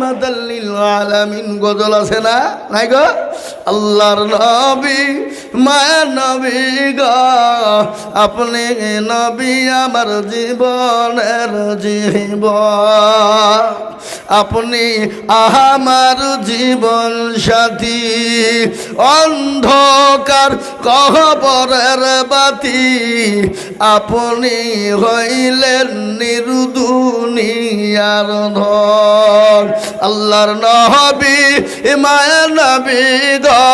রাহমাতাল লিল আলামিন গজল আছে না নাই গো আল্লাহর নবী মায়ার নবী গো আপনি নবী আমার জীবনের জীবন আপনি আমার জীবন সাথী অন্ধকার কবরের বাতি আপনি হইলেন নির্দুনিয়ার ধন আল্লাহর নবী মায়ার নবী গো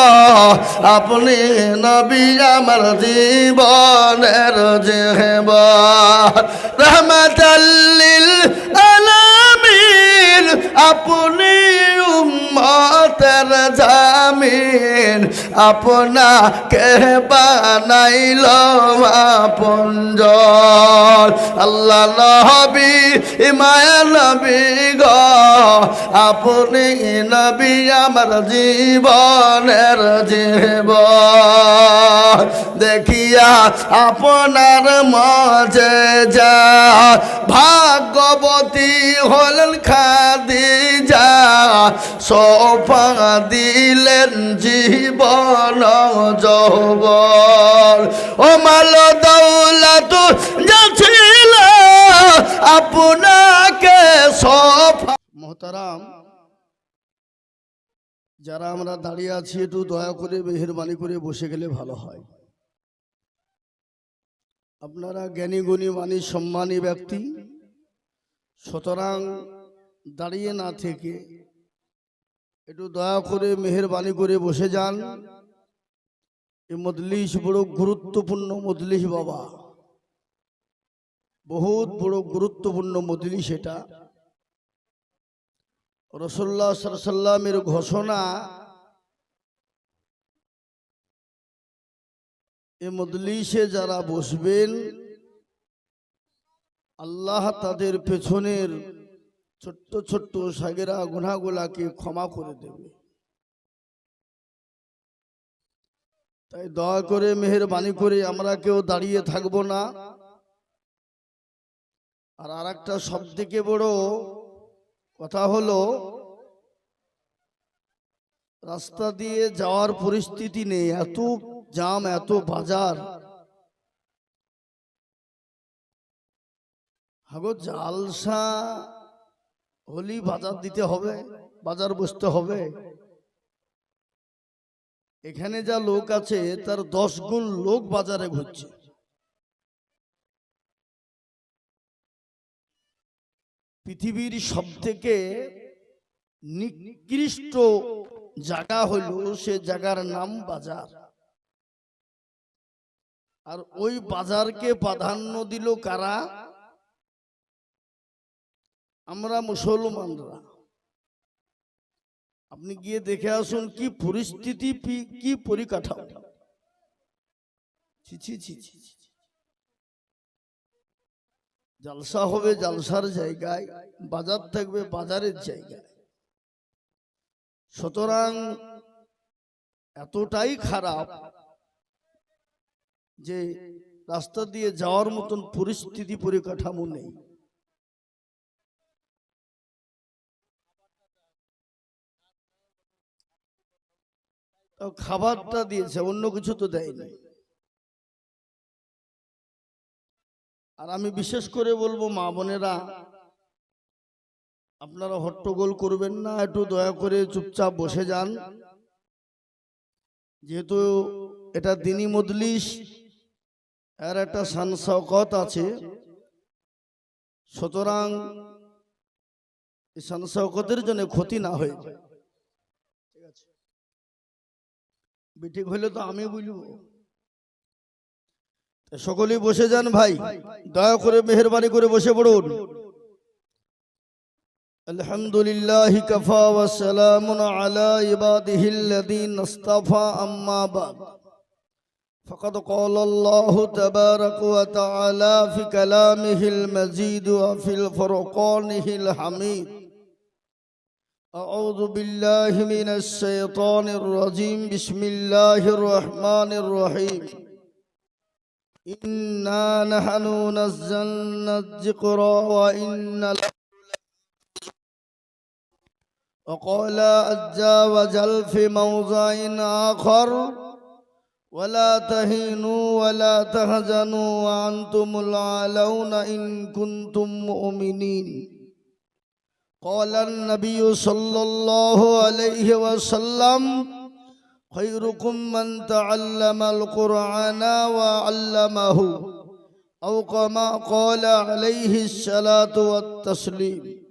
আপনি নবী আমার জীবনের জীবন রাহমাতাল লিল আলামিন আপনি উম্মতের জামিন আপনাকে বানাইল আপনজন আল্লাহ নবী মায়া নবী গো আপনি নবী আমার জীবনের জীবন দেখিয়া আপনার মাঝে যা ভাগ্যবতী হলেন খাদিজা সোফা দিলেন জীবন যৌবন ও মাল দৌলত যা ছিল আপনাকে সোফা মোহতারাম যারা আমরা দাঁড়িয়ে আছি একটু দয়া করে মেহেরবানি করে বসে গেলে ভালো হয় আপনারা জ্ঞানী গুণী মানী সম্মানী ব্যক্তি সুতরাং দাঁড়িয়ে না থেকে একটু দয়া করে মেহেরবানি করে বসে যান এই মজলিস বড় গুরুত্বপূর্ণ মজলিস বাবা বহুত বড় গুরুত্বপূর্ণ মজলিস এটা রাসূলুল্লাহ সাল্লাল্লাহু আলাইহি ওয়াসাল্লামের ঘোষণা এই মজলিসে যারা বসবেন আল্লাহ তাদের পেছনের ছোট্ট ছোট্ট সাগেরা গুনাহগুলাকে ক্ষমা করে দেবে তাই দয়া করে মেহেরবানি করে আমরা কেউ দাঁড়িয়ে থাকবো না আর আরেকটা সবথেকে বড় কথা হলো রাস্তা দিয়ে যাওয়ার পরিস্থিতি নেই এত জাম এত বাজার হাগো জালসা হলি বাজার দিতে হবে বাজার বসতে হবে এখানে যা লোক আছে তার 10 গুণ লোক বাজারে ঘুরছে পৃথিবীর সবথেকে নিকৃষ্ট জায়গা হলো সে জায়গার নাম বাজার আর ওই বাজারকে প্রাধান্য দিল কারা আমরা মুসলমানরা আপনি গিয়ে দেখে আসুন কি পরিস্থিতি কি পরিকাঠামো জালসা হবে জালসার জায়গায় বাজার থাকবে বাজারের জায়গায় সুতরাং এতটাই খারাপ যে রাস্তা দিয়ে যাওয়ার মতন পরিস্থিতি পরিকাঠামো নেই খাবারটা দিয়েছে অন্য কিছু তো দেয়নি আর আমি বিশেষ করে বলবো মা বোনেরা আপনারা হট্টগোল করবেন না একটু দয়া করে চুপচাপ বসে যান যেহেতু এটা দিনী মজলিস এর একটা শান শওকত আছে সুতরাং এই শান শওকতের জন্য ক্ষতি না হয়ে যায় ঠিক আছে বিঠিক হইলে তো আমি বলবো সকলেই বসে যান ভাই দয়া করে মেহেরবানি করে বসে পড়ুন আলহামদুলিল্লাহি কাফা ওয়া সালামুন আলা ইবাদিহিল্লাযীনা ইসতাফা আম্মা বা'দ ফাকাদ ক্বালা আল্লাহু তাবারাকা ওয়া তাআলা ফি কালামিহিল মাজিদ ওয়া ফিল ফুরকানিহিল হামিদ আউযু বিল্লাহি মিনাশ শাইতানির রাজীম বিসমিল্লাহির রহমানির রহিম إنا نحن نزلنا الذكر وإنا وقال عز وجل في موضع آخر ولا تهينوا ولا تحزنوا وأنتم الأعلون إن كنتم مؤمنين قال النبي صلى الله عليه وسلم خيركم من تعلم القرآن وعلمه أو كما قال عليه الصلاة والتسليم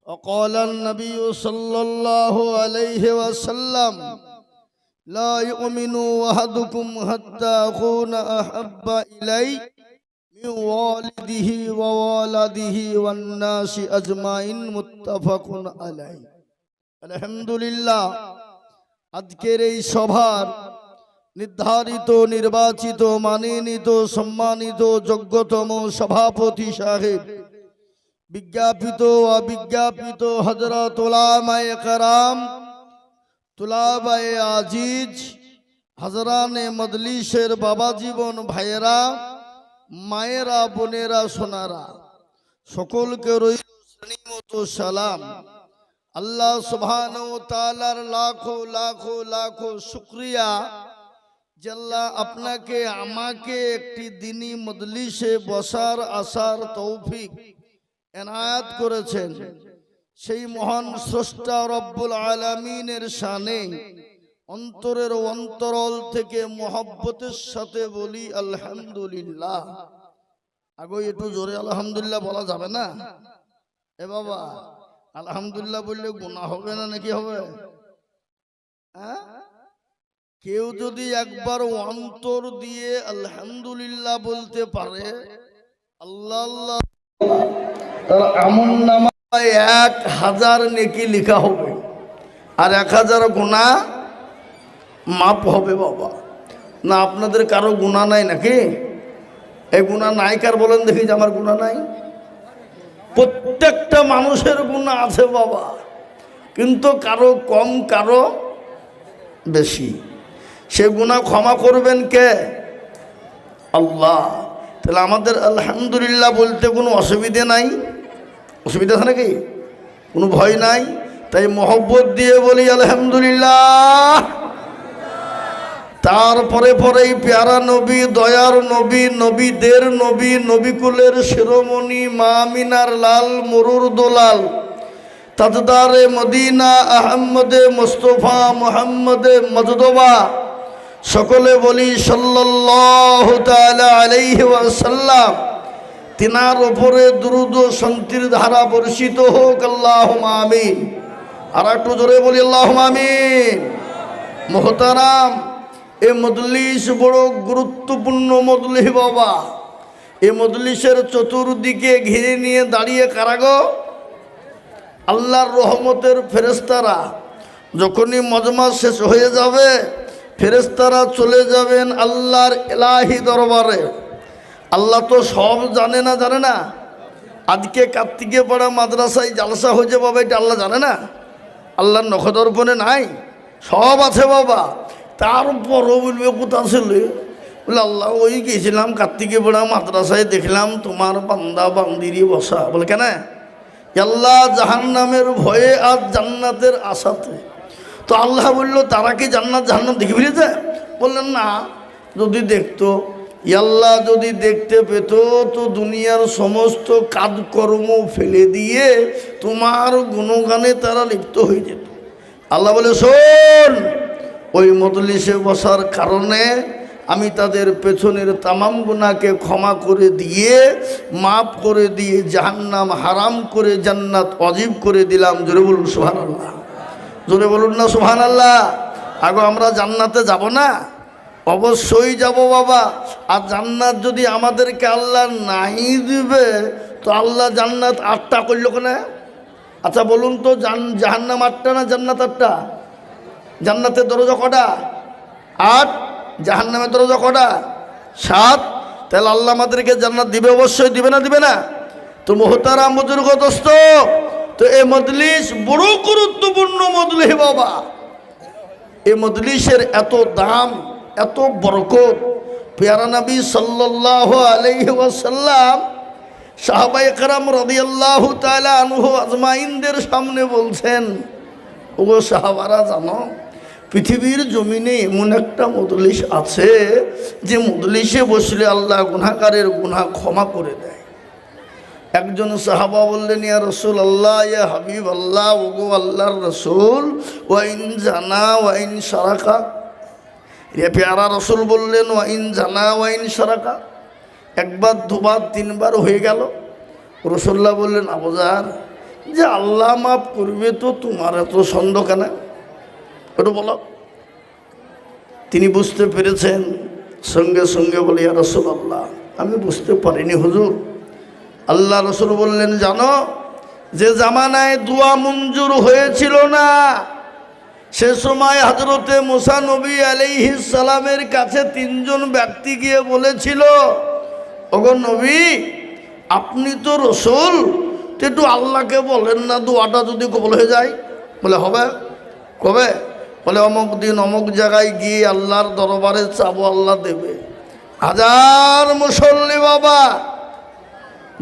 وقال النبي صلى الله عليه وسلم لا يؤمن أحدكم حتى أكون أحب إليه من والده ووالده والناس أجمعين متفق عليه الحمد لله আজকের এই সভার নির্ধারিত নির্বাচিত মানিনীত সম্মানিত যোগ্যতম সভাপতি সাহেব বিজ্ঞাপিত অবিজ্ঞাপিত হযরত উলামায়ে কেরাম তুলাবায়ে আজিজ হাজরানে মজলিসের বাবা জীবন ভাইয়েরা মায়েরা বোনেরা সোনারা সকলকে রইল শ্রেণীমতো সালাম। আল্লাহ সুবহানাহু ওয়া তাআলার লাখো লাখো লাখো শুকরিয়া যে আল্লাহ আপনাকে আমাকে একটি দ্বীনি মজলিসে বসার আসার তৌফিক এনায়াত করেছেন। সেই মহান স্রষ্টা রব্বুল আলামিনের শানে অন্তরের অন্তরল থেকে মোহাব্বতের সাথে বলি আলহামদুলিল্লাহ। আগে একটু জোরে আলহামদুলিল্লাহ বলা যাবে না? এ বাবা আলহামদুলিল্লাহ বললে গুনাহ হবে না নাকি হবে? কেউ যদি একবার অন্তর দিয়ে আলহামদুলিল্লাহ বলতে পারে আল্লাহ আল্লাহ তার আমলনামায় 1000 নেকি লেখা হবে আর 1000 গুনাহ মাপ হবে। বাবা না আপনাদের কারো গুনাহ নাই নাকি? এই গুনাহ নাই কার বলেন দেখি যে আমার গুনাহ নাই? প্রত্যেকটা মানুষের গুনাহ আছে বাবা, কিন্তু কারো কম কারো বেশি। সে গুনাহ ক্ষমা করবেন কে? আল্লাহ। তাহলে আমাদের আলহামদুলিল্লাহ বলতে কোনো অসুবিধা নাই, অসুবিধা আছে নাকি? কোনো ভয় নাই। তাই মহব্বত দিয়ে বলি আলহামদুলিল্লাহ। তারপরে পরেই পেয়ারা নবী, দয়ার নবী, নবীদের নবী, নবীকুলের শিরোমণি মা আমিনার লাল মরুর দোলাল তাজদারে মদিনা আহমদে মুস্তফা মুহাম্মদে মজদবা সকলে বলি সাল্লাল্লাহু তাআলা আলাইহি ওয়াসাল্লাম। তিনার উপরে দুরূদ ও শান্তির ধারা বর্ষিত হোক, আল্লাহুম্মা আমিন। আর একটু জোরে বলি আল্লাহুম্মা আমিন। মুহতারাম, এই মজলিস বড় গুরুত্বপূর্ণ মজলিস বাবা। এই মজলিসের চতুর্দিকে ঘিরে নিয়ে দাঁড়িয়ে কারা গো? আল্লাহর রহমতের ফেরেশতারা। যখনই মজমা শেষ হয়ে যাবে ফেরেশতারা চলে যাবেন আল্লাহর ইলাহি দরবারে। আল্লাহ তো সব জানে না, জানে না? আজকে কার্তিকে পাড়া মাদ্রাসায় জালসা হয়েছে বাবা, এটা আল্লাহ জানে না? আল্লাহর নখদর্পণে নাই? সব আছে বাবা। তারপরও বলবে কোথা ছিল? বলে আল্লাহ ওই গেছিলাম কার্তিকে পাড়া মাদ্রাসায়, দেখলাম তোমার বান্দা বান্দিরি বসা। বলে কেন? আল্লাহ জাহান্নামের ভয়ে আর জান্নাতের আশাতে। তো আল্লাহ বলল তারা কি জান্নাত জাহান্নাম দেখে ফিরেছে? বললেন না, যদি দেখতো, আল্লাহ যদি দেখতে পেত তো দুনিয়ার সমস্ত কাজকর্ম ফেলে দিয়ে তোমার গুণগানে তারা লিপ্ত হয়ে যেত। আল্লাহ বলে শোন, ওই মজলিসে বসার কারণে আমি তাদের পেছনের তামাম গুনাহকে ক্ষমা করে দিয়ে মাফ করে দিয়ে জাহান্নাম হারাম করে জান্নাত ওয়াজিব করে দিলাম। জোরে বলুন সুবহানাল্লাহ। জোরে বলুন না সুবহানাল্লাহ। আগে আমরা জান্নাতে যাব না? অবশ্যই যাব বাবা। আর জান্নাত যদি আমাদেরকে আল্লাহ নাই দিবে তো আল্লাহ জান্নাত 8টা করল কেন? আচ্ছা বলুন তো, জাহান্নাম 8টা না জান্নাত 8টা? জান্নাতের দরজা কটা? 8। জাহান্নামের দরজা কটা? 7। তাহলে আল্লাহ আমাদেরকে জান্নাত দিবে, অবশ্যই দিবে না? দিবে না? তো মুহতারাম বুজুর্গ দোস্ত, তো এই মজলিস বড় গুরুত্বপূর্ণ মজলিস বাবা। এই মজলিসের এত দাম, এত বরকত। পেয়ারা নবী সাল্লাল্লাহু আলাইহি ওয়াসাল্লাম সাহাবায়ে কেরাম রাদিয়াল্লাহু তাআলা আনহু আজমাইনদের সামনে বলছেন, ওগো সাহাবারা, জানো পৃথিবীর জমিনে এমন একটা মজলিস আছে যে মজলিসে বসলে আল্লাহ গুনাহগারের গুনাহ ক্ষমা করে দেয়। একজন সাহাবা বললেন, ইয়া রাসূলুল্লাহ, ইয়া হাবিব আল্লাহ, ওগো আল্লাহর রাসূল, ওয়াইন জানা ওয়াইন সারাকা। রে প্যারা রাসূল বললেন, ওয়াইন জানা ওয়াইন সারাকা, একবার দুবার তিনবার হয়ে গেল। রাসূলুল্লাহ বললেন, আবুজার, যে আল্লাহ মাফ করবে তো তোমার এত সন্দেহ কেন, একটু বলো। তিনি বুঝতে পেরেছেন, সঙ্গে সঙ্গে বলে, ইয়া রাসূলুল্লাহ, আমি বুঝতে পারিনি হুজুর। আল্লাহ রাসূল বললেন, জানো যে জামানায় দোয়া মঞ্জুর হয়েছিল না, সে সময় হযরতে মুসা নবী আলাইহিস সালামের কাছে তিনজন ব্যক্তি গিয়ে বলেছিল, ওগো নবী, আপনি তো রাসূল, তো একটু আল্লাহকে বলেন না দোয়াটা যদি কবুল হয়ে যায়। বলে হবে, কবে? বলে অমুক দিন অমুক জায়গায় গিয়ে আল্লাহর দরবারে চাবো, আল্লাহ দেবে। হাজার মুসল্লি বাবা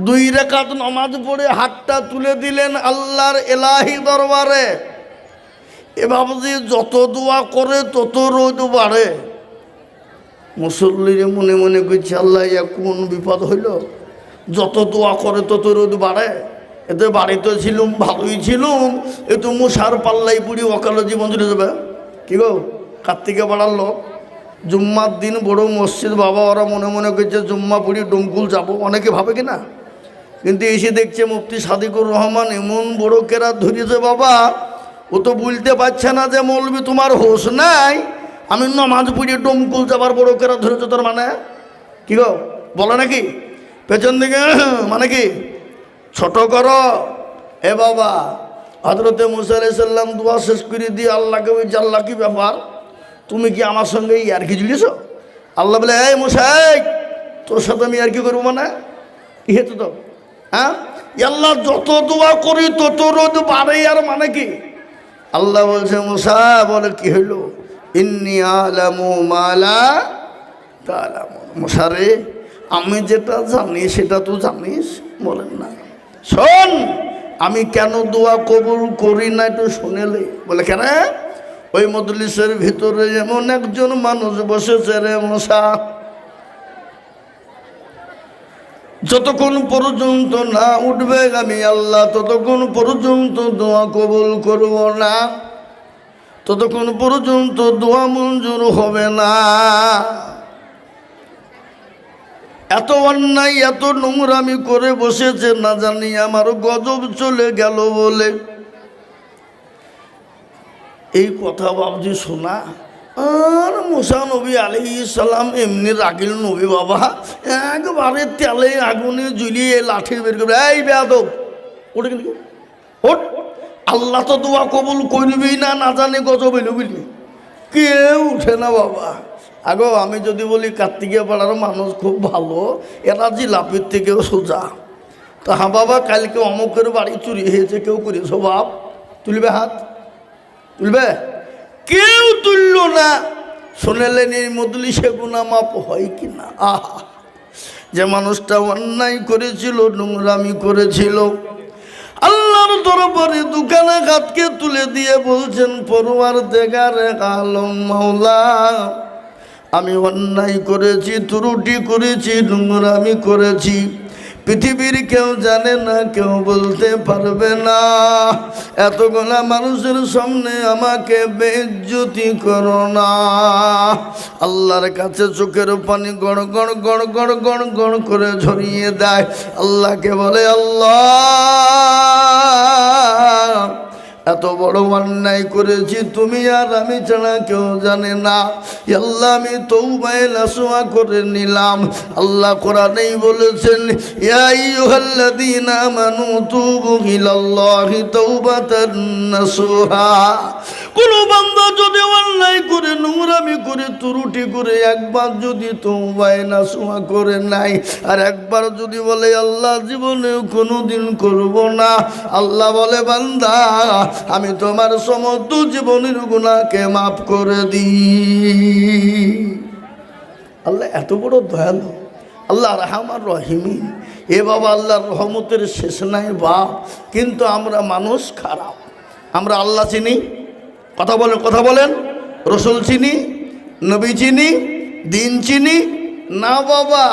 2 রাকাত নামাজ পড়ে হাতটা তুলে দিলেন আল্লাহর এলাহি দরবারে। এভাবে যে যত দোয়া করে তত রোদ বাড়ে। মুসল্লিরে মনে মনে করছে, আল্লাহ ইয়া কোন বিপদ হইল, যত দোয়া করে তত রোদ বাড়ে। এতে বাড়িতে ছিলুম, ভালোই ছিলুম, এ তো মশার পাল্লাই পুড়ি অকালে জীবন চলে যাবে। কি গো, কার্তিকে বাড়ার লোক, জুম্মার দিন বড় মসজিদ বাবা, ওরা মনে মনে করছে জুম্মা পুড়ি ডমকুল যাবো, অনেকে ভাবে কি না। কিন্তু এসে দেখছে মুফতি সাদিকুর রহমান এমন বড় কেরাত ধরিয়েছে বাবা, ও তো বলতে পারছে না যে মৌলবি তোমার হোশ নাই, আমি নামাজ পড়িয়ে ডমকুল যাবার বড় কেরাত ধরেছে। তোর মানে কি গো, বলে নাকি পেছন দিকে, মানে কি ছোট করো। এ বাবা, হযরতে মুসা আলাইহিস সালাম দোয়া শেষ করে দিয়ে আল্লাহকে বলছে, আল্লাহ কি ব্যাপার, তুমি কি আমার সঙ্গে আর কি জুড়েছ? আল্লাহ বলে, এই মুসা, তোর সাথে আমি আর কি করবো, মানে কি হেতু তো, হ্যাঁ আল্লাহ যত দোয়া করি তত রোদ বাড়ে, আর মানে কি? আল্লাহ বলছে, মুসা, বলে কি হইল? ইন্নী আলামু মা লা তা'লামুন। মুসা রে, আমি যেটা জানি সেটা তো জানিস। বলেন না, শোন, আমি কেন দোয়া কবুল করি না একটু শুনেলে। বলে কেন? ওই মজলিসের ভিতরে এমন একজন মানুষ বসেছে রে মুসা, যতক্ষণ পর্যন্ত না উঠবে আমি আল্লাহ ততক্ষণ পর্যন্ত দোয়া কবুল করব না, ততক্ষণ পর্যন্ত দোয়া মঞ্জুর হবে না। এত অন্যায় এত নোংরামি করে বসেছে, না জানি আমার গজব চলে গেল বলে। এই কথা ভাবছি শোনা। আর মুসা নবী আলাইহিস সালাম এমনি রাগিল নবী বাবা, একবারে তেলে আগুনে জ্বলিয়ে লাঠি বের করবে, এই বেয়াদব ওটা কিন্তু ওট, আল্লাহ তো দোয়া কবুল করবেই না, না জানে গজব এলো বলি। কেউ উঠে না বাবা। আগো আমি যদি বলি কার্তিকে পাড়ার মানুষ খুব ভালো, এরা জিলাপির থেকেও সোজা। তা হ্যাঁ বাবা, কালকে অমুকের বাড়ি চুরি হয়েছে, কেউ করেছ বাপ? তুলবে হাত, তুলবে? কেউ তুলল না। শুনেলেন এই মজলিসে গুনাহ মাপ হয় কি না? আহা, যে মানুষটা অন্যায় করেছিল, নোংরামি করেছিল, আল্লাহর দরবারে দুখানা হাতকে তুলে দিয়ে বলছেন, পরওয়ারদিগারে আলম মাওলা, আমি অন্যায় করেছি, ত্রুটি করেছি, নোংরামি করেছি, পৃথিবীর কেউ জানে না, কেউ বলতে পারবে না। এতগুলা মানুষের সামনে আমাকে বেইজ্জতি করো না। আল্লাহর কাছে চোখের পানি গড় গড় গড় গড় গড় গড় করে ঝরিয়ে দেয়। আল্লাহকে বলে, আল্লাহ এত বড় অন্যায় করেছি, তুমি আর আমি ছাড়া কেউ জানে না। আল্লাহ আমি তওবায়ে নাসুহা করে নিলাম। আল্লাহ কোরআনেই বলেছেন, ইয়া আইয়ুহাল্লাযীনা আমানু তুবু ইলাল্লাহি তাওবাতান নাসুহা। কোন বান্দা যদি অন্যায় করে, নোংরামি করে, ত্রুটি করে একবার যদি তওবায়ে নাসুহা করে নাই, আর একবার যদি বলে আল্লাহ জীবনে কোনোদিন করব না, আল্লাহ বলে, বান্দা আমি তোমার সমস্ত জীবনের গুনাহকে মাফ করে দিই। আল্লাহ এত বড় দয়ালু, আল্লাহ রাহমান রহিম। এ বাবা, আল্লাহর রহমতের শেষ নাই বাপ। কিন্তু আমরা মানুষ খারাপ, আমরা আল্লাহ চিনি কথা বলেন। রসুল চিনি, নবী চিনি, দিন চিনি না বাবা।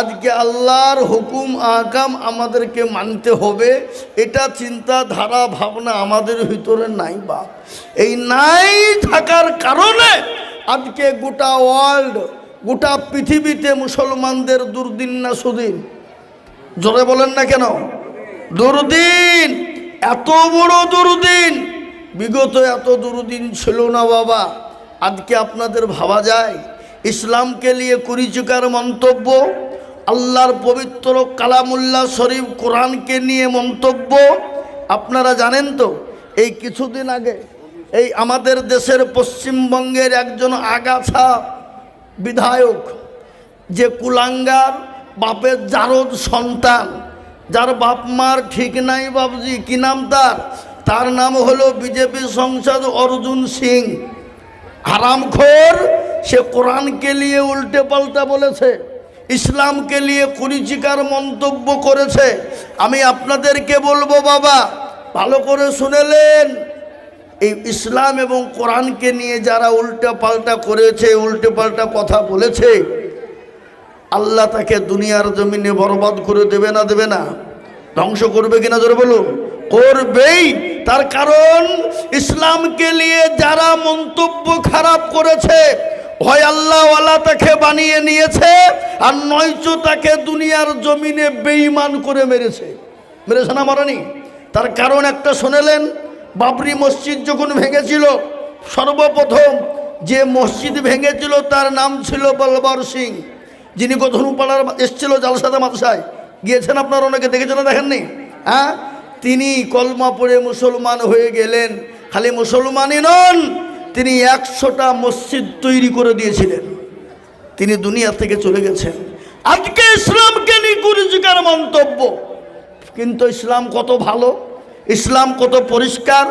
আজকে আল্লাহর হুকুম আহকাম আমাদেরকে মানতে হবে, এটা চিন্তা ধারা ভাবনা আমাদের ভিতরে নাই বা এই নাই থাকার কারণে আজকে গোটা ওয়ার্ল্ড, গোটা পৃথিবীতে মুসলমানদের দুর্দিন না সুদিন। জোরে বলেন না কেন? দুর্দিন, এত বড় দুর্দিন, বিগত এত দুর্দিন ছিল না বাবা। আজকে আপনাদের ভাবা যায় ইসলামকে নিয়ে কুড়িচুকার মন্তব্য, আল্লাহর পবিত্র কালামুল্লাহ শরীফ কোরআনকে নিয়ে মন্তব্য। আপনারা জানেন তো এই কিছুদিন আগে এই আমাদের দেশের পশ্চিমবঙ্গের একজন আগাছা বিধায়ক, যে কুলাঙ্গার বাপের জারদ সন্তান, যার বাপ মার ঠিক নাই বাবজি, কি নাম তার নাম হলো বিজেপি সাংসদ অর্জুন সিং। হারামখোর, সে কোরআনকে নিয়ে উল্টে পাল্টা বলেছে, ইসলামকে নিয়ে কুরুচিকার মন্তব্য করেছে। আমি আপনাদেরকে বলবো বাবা, ভালো করে শুনেলেন, এই ইসলাম এবং কোরআনকে নিয়ে যারা উল্টে পাল্টা করেছে, উল্টে পাল্টা কথা বলেছে, আল্লাহ তাকে দুনিয়ার জমিনে বরবাদ করে দেবে না? দেবে না? ধ্বংস করবে কিনা জোরে বলুন? করবেই। তার কারণ ইসলামকে নিয়ে যারা মন্তব্য খারাপ করেছে, হয় আল্লাহওয়ালা তাকে বানিয়ে নিয়েছে, আর নয়তো তাকে দুনিয়ার জমিনে বেঈমান করে মেরেছে। মেরেছে না মারানি? তার কারণ একটা শুনেলেন, বাবরি মসজিদ যখন ভেঙেছিল, সর্বপ্রথম যে মসজিদ ভেঙেছিল তার নাম ছিল বলবর সিং, যিনি ধনুপাড়ার এসেছিল জালসাতে মাদ্রাসায়, গিয়েছেন আপনারা, অনেকে দেখেছেন না দেখেননি? হ্যাঁ, তিনি কলমা পড়ে মুসলমান হয়ে গেলেন। খালি মুসলমানই নন, তিনি 100টা মসজিদ তৈরি করে দিয়েছিলেন। তিনি দুনিয়া থেকে চলে গেছেন। আজকে ইসলামকে নিয়ে কুরুচিকার মন্তব্য, কিন্তু ইসলাম কত ভালো, ইসলাম কত পরিষ্কার,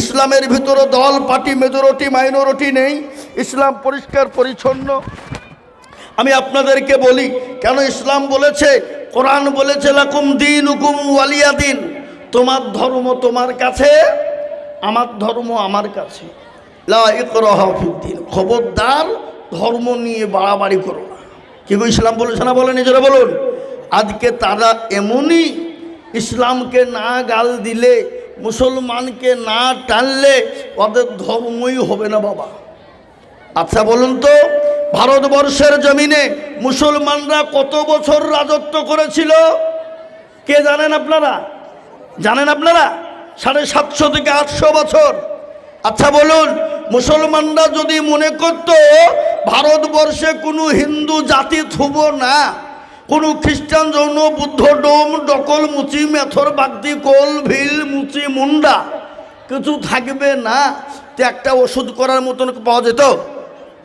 ইসলামের ভিতরে দল পার্টি মেজরিটি মাইনরিটি নেই, ইসলাম পরিষ্কার পরিচ্ছন্ন। আমি আপনাদেরকে বলি কেন ইসলাম বলেছে, কোরআন বলেছে লাকুম দীনুকুম ওয়ালিয়া দিন, তোমার ধর্ম তোমার কাছে, আমার ধর্ম আমার কাছে। লা ইকরাহা ফিদ্দীন, খবরদার ধর্ম নিয়ে বাড়াবাড়ি করো না। কি গো ইসলাম বলেছে না? বলে নিজেরা বলুন। আজকে তারা এমনই, ইসলামকে না গাল দিলে, মুসলমানকে না টানলে ওদের ধর্মই হবে না বাবা। আচ্ছা বলুন তো, ভারতবর্ষের জমিনে মুসলমানরা কত বছর রাজত্ব করেছিল? কে জানেন আপনারা? জানেন আপনারা? 750 থেকে 800 বছর। আচ্ছা বলুন, মুসলমানরা যদি মনে করত ভারতবর্ষে কোনো হিন্দু জাতি থুব না, কোনো খ্রিস্টান যৌন বুদ্ধ ডোম ডকল মুচি মেথর বাগদি কোল ভিল মুচি মুন্ডা কিছু থাকবে না, তো একটা ওষুধ করার মতন পাওয়া যেত?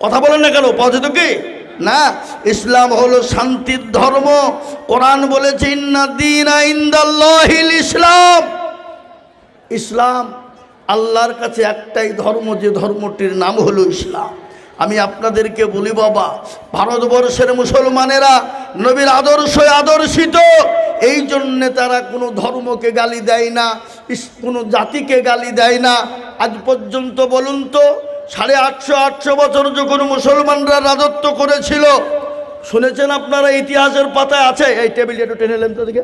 কথা বলেন না কেন? পাওয়া যেত কি না? ইসলাম হলো শান্তির ধর্ম। কোরআন বলেছে ইন্না দীনা ইনদাল্লাহিল ইসলাম, ইসলাম আল্লাহর কাছে একটাই ধর্ম, যে ধর্মটির নাম হলো ইসলাম। আমি আপনাদেরকে বলি বাবা, ভারতবর্ষের মুসলমানেরা নবীর আদর্শে আদর্শিত, এই জন্যে তারা কোনো ধর্মকে গালি দেয় না, কোনো জাতিকে গালি দেয় না। আজ পর্যন্ত বলুন তো, 850 বছর যখন মুসলমানরা রাজত্ব করেছিল, শুনেছেন আপনারা? ইতিহাসের পাতায় আছে। এই টেবিলটা একটু টেনে নেন তো দিকে,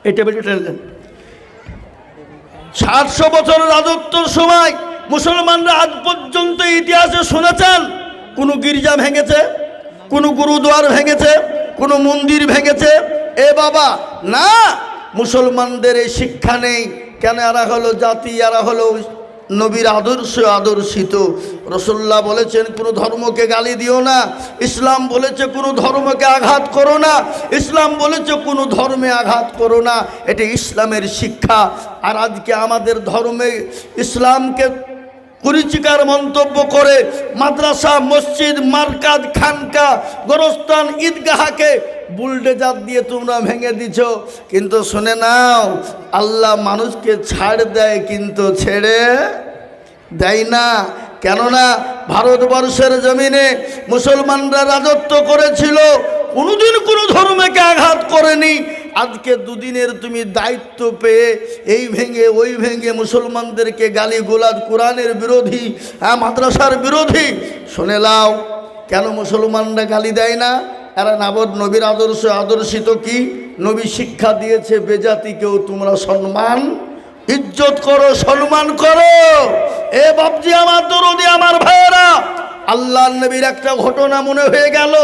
এই টেবিলটা টেনে নেন। 700 বছর রাজত্বর সময় মুসলমানরা আজ পর্যন্ত ইতিহাসে শুনেছেন কোনো গির্জা ভেঙেছে, কোনো গুরুদ্বার ভেঙেছে, কোনো মন্দির ভেঙেছে? এ বাবা না, মুসলমানদের এই শিক্ষা নেই। কেন? এরা হলো জাতি, এরা হলো নবীর আদর্শ আদর্শিত। রাসূলুল্লাহ বলেছেন কোনো ধর্মকে গালি দিও না, ইসলাম বলেছে কোনো ধর্মকে আঘাত করো না, ইসলাম বলেছে কোনো ধর্মে আঘাত করো না। এটা ইসলামের শিক্ষা। আর আজকে আমাদের ধর্মে ইসলামকে কুরুচিকার মন্তব্য করে মাদ্রাসা, মসজিদ, মার্কাজ, খানকা, গোরস্থান, ঈদগাহকে বুলডোজার দিয়ে তোমরা ভেঙে দিছ। কিন্তু শুনে নাও, আল্লাহ মানুষকে ছাড় দেয় কিন্তু ছেড়ে দেয় না। কেননা ভারতবর্ষের জমিনে মুসলমানরা রাজত্ব করেছিল, কোনোদিন কোনো ধর্মকে আঘাত করেনি। আজকে দুদিনের তুমি দায়িত্ব পেয়ে এই ভেঙে ওই ভেঙে মুসলমানদেরকে গালি গোলাজ, কোরআনের বিরোধী, মাদ্রাসার বিরোধী। শুনে লাও, কেন মুসলমানরা গালি দেয় না? এরা নাবদ নবীর আদর্শিত কি? নবী শিক্ষা দিয়েছে বেজাতিকেও তোমরা সম্মান ইজ্জত করো, সম্মান করো। এ বাপজি আমার দরদি, আমার ভাইয়েরা, আল্লাহর নবীর একটা ঘটনা মনে হয়ে গেল।